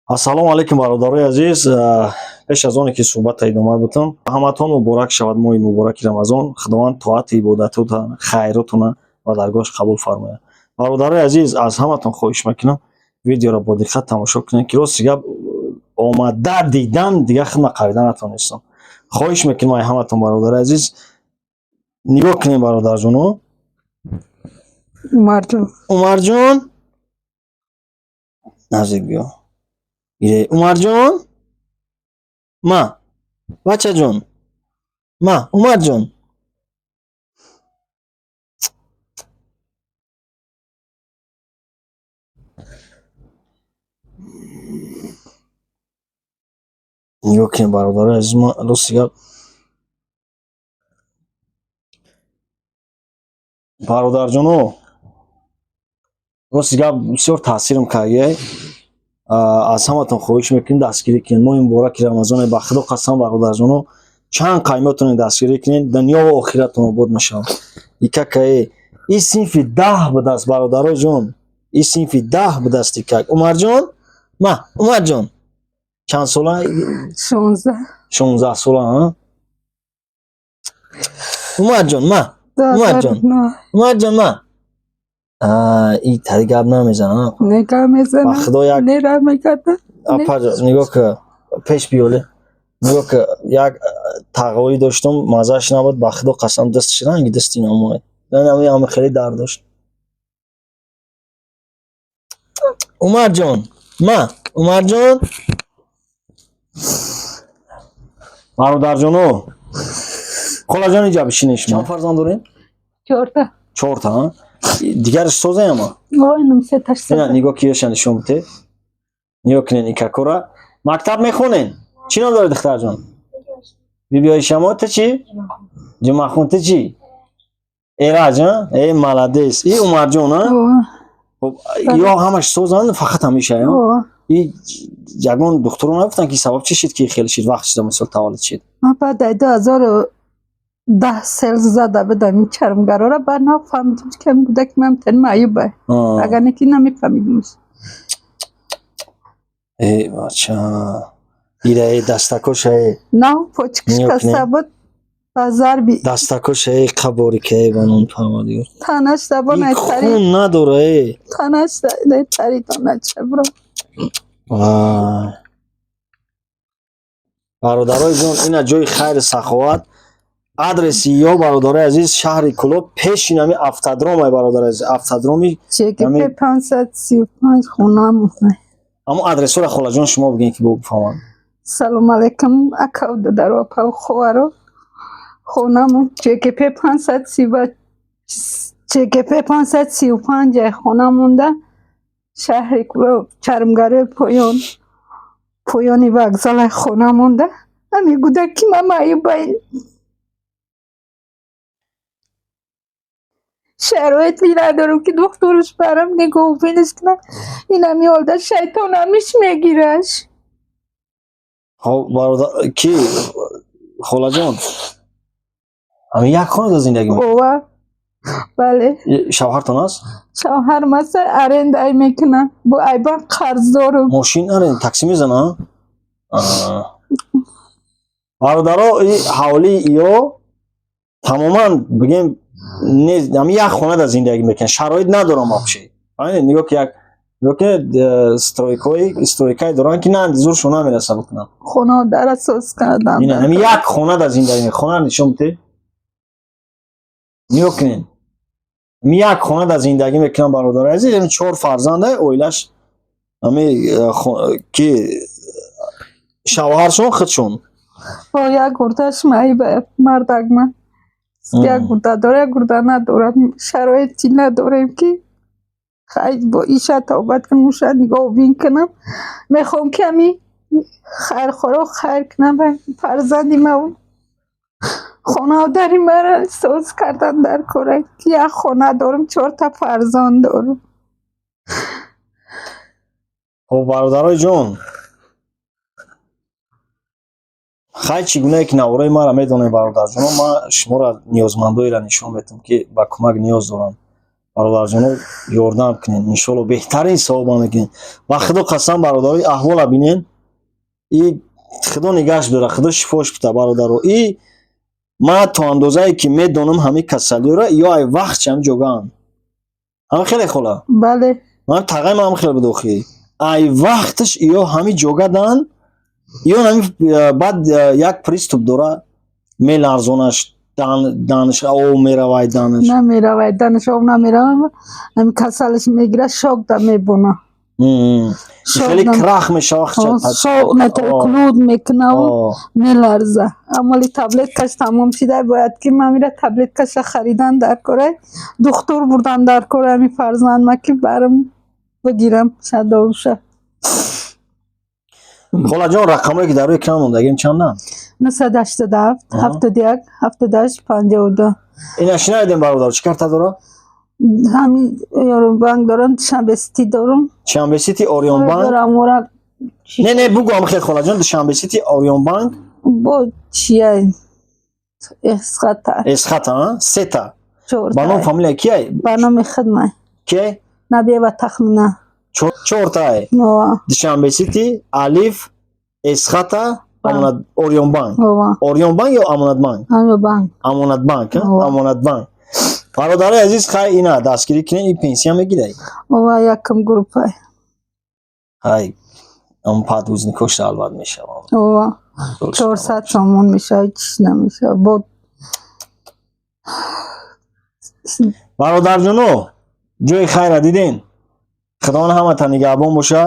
Ассалому алайкум бародарои азиз. Пеш аз оне ки суҳбата идома бутам, ҳаматон муборак шавад. Моҳи мубораки Рамазон. Худованд тоати ибодатутон, хайротона ва даргоҳаш қабул фармояд. Бародарои азиз, аз ҳаматон хоҳиш мекунам видеоро бо диққат тамошо кунед ки рости гап омада дидан дигар худна қарида натонистам. Хоҳиш мекунам ай ҳаматон бародарои азиз нигоҳ кунед бародарҷоно. Умарҷон наздик биё. Умарҷон, ма бачаҷон, ма Умарҷон. нигоҳ кунед бародарои азиз, ма рости гап бародарҷоно, рости гап бисёр таъсирам кардия. аз ҳаматон хоҳиш мекунем дастгирӣ кунед. Моҳи мубораки Рамазоне ба худо қасам бародарҷоно, чанд қаймотоне дастгирӣ кунед, дунё ва охиратон обод мешавад. Икакае ин синфи 10 будааст бародарои ҷон, ин синфи 10 будааст икак. Умарҷон, ма Умарҷон чанд сола? 16 сола. Умарҷон, ма Умарҷон, ма ин тари гап намезанад. Ба худо як апаҷа нигоҳ ка пеш биёле. нигоҳ ка як тағоӣ доштам, мазааш набуд. Ба худо қасам дасташ ранги дасти намояд. Ами хеле дард дошт. Умарҷон, ма Умарҷон. Бародарҷоно, холаҷон иҷа бишинед шумо. Чанд фарзанд дорем? 4. 4 дигараш созаяма? Ина нигоҳ ки ёшан нишон бите. нигоҳ кунед икакора. Мактаб мехонен? Чӣ ном доред духтарҷон? Бибиёи шамо ту чӣ? Ҷумъахун ту чӣ? Эраҷ маладес. И Умарҷон хуб ё ҳамаш созанд фақат ҳамиша ё? И ягон духтуро нагуфтанд ки сабаб чӣ шид ки хеле шид вақт шуда мисол таваллуд шид? Ман баъди 2010 сел зада будам ин чармгарора, ба нафаҳмидам ки ҳамин кӯдаки ман митавонад маъюб агар не ки намефаҳмидимш. Бача ира дастакоша на почки шикаста буд ба зарби дастакоша қаборика банон памадиё танаш дабо найтари хун надора танаш найтари донача бро. бародарои ҷон, ина ҷои хайру саховат. Адреси ё бародарои азиз шаҳри Кӯлоб пеши нами автодром ай бародарои азиз, автодроми ЧГП 535 хонам. Амо адресора холаҷон шумо бигӯед ки бо бифаҳмам. Салому алайкум акав додаро апав ховаро. Хонамон ЧГП 535 ай хонамонда шаҳри Кӯлоб чармгарои поёни вокзал ай хонамонда. Ами кӯдаки ман маъюбаин шароити надорам ки духтураш барам нигоҳубиниш кунам. ин ами ҳолда шайтонамиш мегираш. Хоб бародар ки холаҷон ами як хонада зиндагӣ мекунед? ова бале. Шавҳартон аст? Шавҳарам аст, арендай мекунам. бо айбан қарздорум. Мошин аренд такси мезанад? бародаро ҳавли ё тамоман бигем ами як хонада зиндагӣ мекунад. Шароит надорам вообще. нигоҳ ки як стройкаи доранд ки на зуршон намераса бикунанд. хонадаро соз кардам. ами як хонада зиндагӣ мекунад. хона нишон бите. нигоҳ кунед. ами як хонада зиндагӣ мекунам бародарои азиз. ами 4 фарзанд оилаш ами ки шавҳаршон худшон. бо як гурдаш маъюб мардагман. як гурда дора, як гурда надорам. шароити надорем ки хай бо иша тобат кунам, уша нигоҳубин кунам. мехоҳам ки ами хайрхоҳро хайр кунам. фарзанди ман хонавдари маро соз кардан дар кора ки як хона дорам, 4 фарзанд дорам. хоб бародарои ҷон, хай чӣ гунае ки навораи маро медонед бародарҷоно, ман шуморо ниёзмандоеро нишон медиҳам ки ба кӯмак ниёз доранд. برادرجانو ёрдам кунед иншоалло беҳтарин савоба мекунед ва худо қасам бародарои аҳвола бинен и худо нигоҳш дора худо шифош бита бародаро и ман то андозае ки медонам ҳамин касалиёра ё ай вақт ҳам ҷогаанд ҳам хеле хола бале ман тағайм ҳам хеле бидохӣ ай вақташ ё ҳами ҷогадан ё ҳами баъд як приступ дора меларзонаш данаш ов меравай данаш намеравад данаш ов намеравад ҳамин касалаш мегира шокда мебона хеле крах мешавад шок клуд мекунав меларза амали таблеткаш тамом шида бояд ки ман мира таблеткаша харидан дар кора духтур бурдан дар кора ҳамин фарзандма ки барам бигирам шадоша холаҷон рақамое ки дар рӯи экран мондагим чанданд 987 71 78 52 ина шинавидем бародар чӣ карта дора ҳамин Орионбанк дорам Душанбесити дорам Душанбесити Орионбанк не бугу ҳам хел холаҷон Душанбесити Орионбанк бо чия эсхата сета ба ном фамилия кияй ба номи хидмай ке набиева тахмина чортае Душанбесити алиф эсхата Орионбанк Орионбанк ё Амонатбанк Амонатбанк бародари азиз хай ина дастгирӣ кунед ин пенсия мегирай якам группай ҳай ам падвузника албат мешавам 400 сомон мешавад чиш намешавад бо бародарҷоно ҷои хайра диден худованд ҳаматан нигаҳбон боша